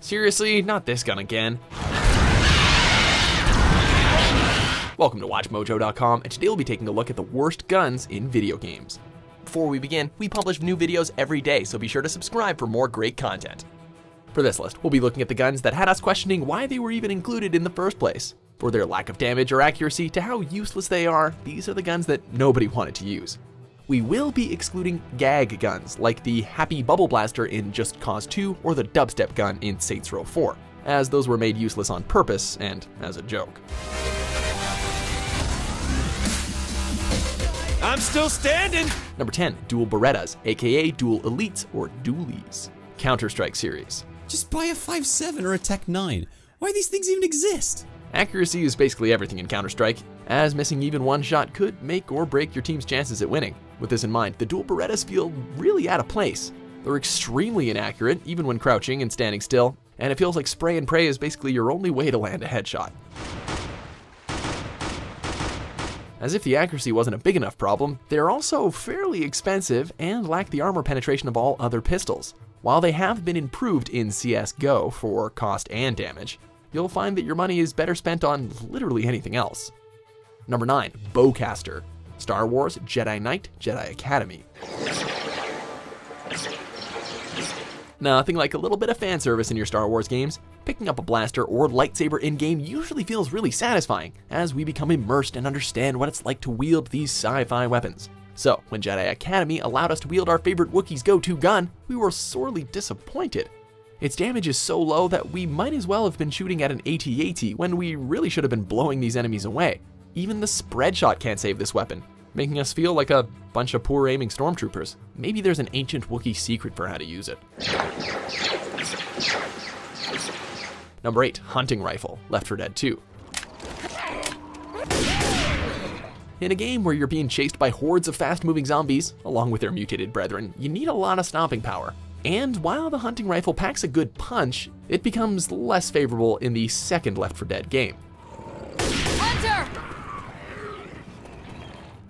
Seriously, not this gun again. Welcome to WatchMojo.com, and today we'll be taking a look at the worst guns in video games. Before we begin, we publish new videos every day, so be sure to subscribe for more great content. For this list, we'll be looking at the guns that had us questioning why they were even included in the first place. For their lack of damage or accuracy to how useless they are, these are the guns that nobody wanted to use. We will be excluding gag guns, like the Happy Bubble Blaster in Just Cause 2 or the Dubstep gun in Saints Row 4, as those were made useless on purpose and as a joke. I'm still standing! Number 10, Dual Berettas, aka Dual Elites or Dualies. Counter-Strike series. Just buy a 5.7 or a Tech 9. Why do these things even exist? Accuracy is basically everything in Counter-Strike, as missing even one shot could make or break your team's chances at winning. With this in mind, the Dual Berettas feel really out of place. They're extremely inaccurate, even when crouching and standing still, and it feels like spray and pray is basically your only way to land a headshot. As if the accuracy wasn't a big enough problem, they're also fairly expensive and lack the armor penetration of all other pistols. While they have been improved in CSGO for cost and damage, you'll find that your money is better spent on literally anything else. Number 9, Bowcaster. Star Wars, Jedi Knight, Jedi Academy. Nothing like a little bit of fan service in your Star Wars games. Picking up a blaster or lightsaber in-game usually feels really satisfying, as we become immersed and understand what it's like to wield these sci-fi weapons. So, when Jedi Academy allowed us to wield our favorite Wookiee's go-to gun, we were sorely disappointed. Its damage is so low that we might as well have been shooting at an AT-AT when we really should have been blowing these enemies away. Even the spread shot can't save this weapon, making us feel like a bunch of poor aiming stormtroopers. Maybe there's an ancient Wookiee secret for how to use it. Number 8, Hunting Rifle, Left 4 Dead 2. In a game where you're being chased by hordes of fast-moving zombies, along with their mutated brethren, you need a lot of stopping power. And while the hunting rifle packs a good punch, it becomes less favorable in the second Left 4 Dead game. Hunter!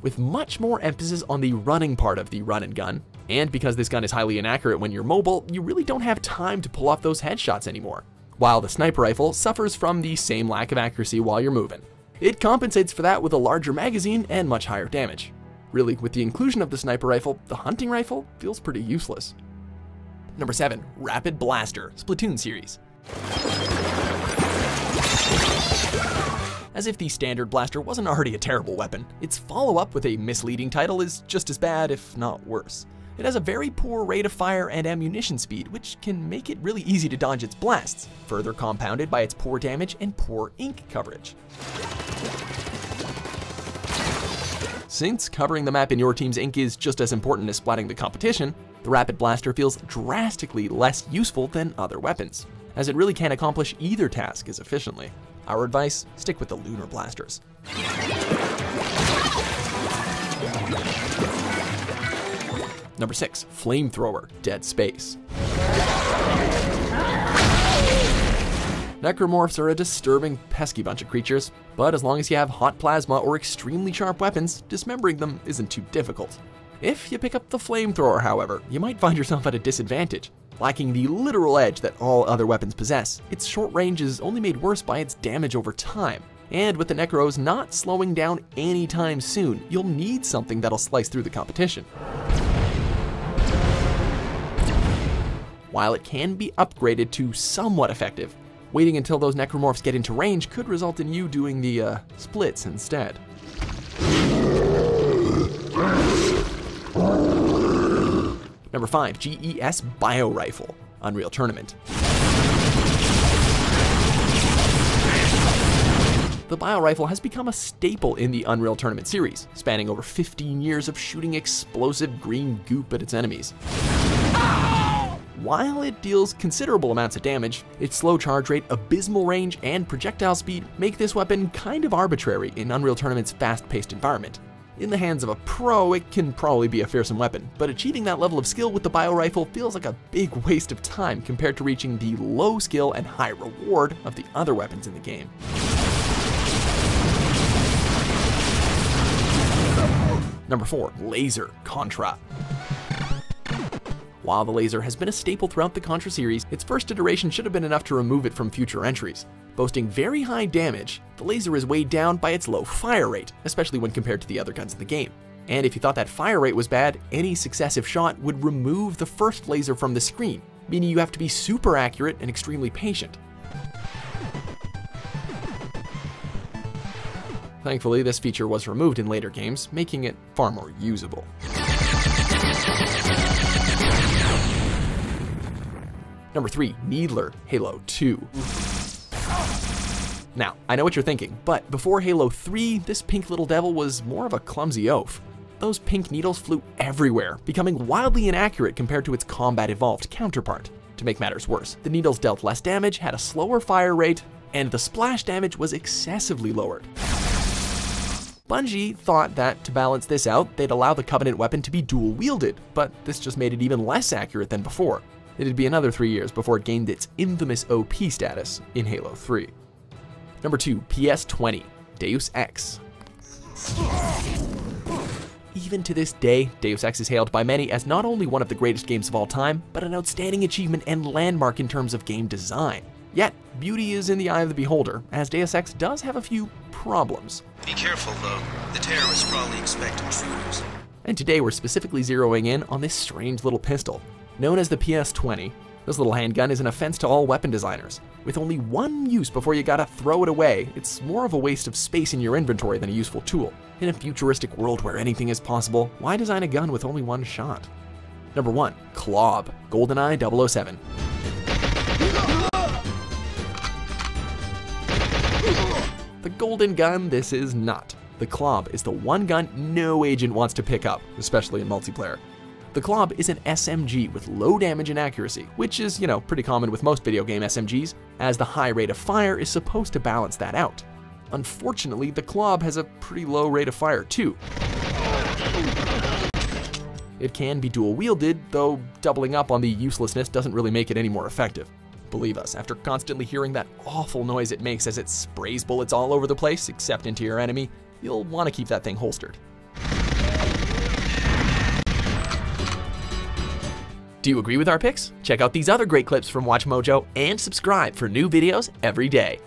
With much more emphasis on the running part of the run and gun, and because this gun is highly inaccurate when you're mobile, you really don't have time to pull off those headshots anymore. While the sniper rifle suffers from the same lack of accuracy while you're moving. It compensates for that with a larger magazine and much higher damage. Really, with the inclusion of the sniper rifle, the hunting rifle feels pretty useless. Number 7, Rapid Blaster, Splatoon series. As if the standard blaster wasn't already a terrible weapon, its follow-up with a misleading title is just as bad, if not worse. It has a very poor rate of fire and ammunition speed, which can make it really easy to dodge its blasts, further compounded by its poor damage and poor ink coverage. Since covering the map in your team's ink is just as important as splatting the competition, the Rapid Blaster feels drastically less useful than other weapons, as it really can't accomplish either task as efficiently. Our advice, stick with the Lunar Blasters. Number 6, Flamethrower, Dead Space. Necromorphs are a disturbing, pesky bunch of creatures, but as long as you have hot plasma or extremely sharp weapons, dismembering them isn't too difficult. If you pick up the Flamethrower, however, you might find yourself at a disadvantage. Lacking the literal edge that all other weapons possess, its short range is only made worse by its damage over time. And with the Necros not slowing down anytime soon, you'll need something that'll slice through the competition. While it can be upgraded to somewhat effective, waiting until those Necromorphs get into range could result in you doing the splits instead. Number 5, G.E.S. Bio Rifle, Unreal Tournament. The Bio Rifle has become a staple in the Unreal Tournament series, spanning over 15 years of shooting explosive green goop at its enemies. While it deals considerable amounts of damage, its slow charge rate, abysmal range, and projectile speed make this weapon kind of arbitrary in Unreal Tournament's fast-paced environment. In the hands of a pro, it can probably be a fearsome weapon, but achieving that level of skill with the Bio Rifle feels like a big waste of time compared to reaching the low skill and high reward of the other weapons in the game. Number 4, Laser Contra. While the laser has been a staple throughout the Contra series, its first iteration should have been enough to remove it from future entries. Boasting very high damage, the laser is weighed down by its low fire rate, especially when compared to the other guns in the game. And if you thought that fire rate was bad, any successive shot would remove the first laser from the screen, meaning you have to be super accurate and extremely patient. Thankfully, this feature was removed in later games, making it far more usable. Number 3, Needler, Halo 2. Now, I know what you're thinking, but before Halo 3, this pink little devil was more of a clumsy oaf. Those pink needles flew everywhere, becoming wildly inaccurate compared to its combat-evolved counterpart. To make matters worse, the needles dealt less damage, had a slower fire rate, and the splash damage was excessively lowered. Bungie thought that to balance this out, they'd allow the Covenant weapon to be dual-wielded, but this just made it even less accurate than before. It'd be another 3 years before it gained its infamous OP status in Halo 3. Number 2, PS20, Deus Ex. Even to this day, Deus Ex is hailed by many as not only one of the greatest games of all time, but an outstanding achievement and landmark in terms of game design. Yet, beauty is in the eye of the beholder, as Deus Ex does have a few problems. Be careful though, the terrorists probably expect intruders. And today we're specifically zeroing in on this strange little pistol. Known as the PS20, this little handgun is an offense to all weapon designers. With only one use before you gotta throw it away, it's more of a waste of space in your inventory than a useful tool. In a futuristic world where anything is possible, why design a gun with only one shot? Number 1, Klobb, GoldenEye 007. The golden gun this is not. The Klobb is the one gun no agent wants to pick up, especially in multiplayer. The Klobb is an SMG with low damage and accuracy, which is, pretty common with most video game SMGs, as the high rate of fire is supposed to balance that out. Unfortunately, the Klobb has a pretty low rate of fire too. It can be dual-wielded, though doubling up on the uselessness doesn't really make it any more effective. Believe us, after constantly hearing that awful noise it makes as it sprays bullets all over the place, except into your enemy, you'll want to keep that thing holstered. Do you agree with our picks? Check out these other great clips from WatchMojo and subscribe for new videos every day.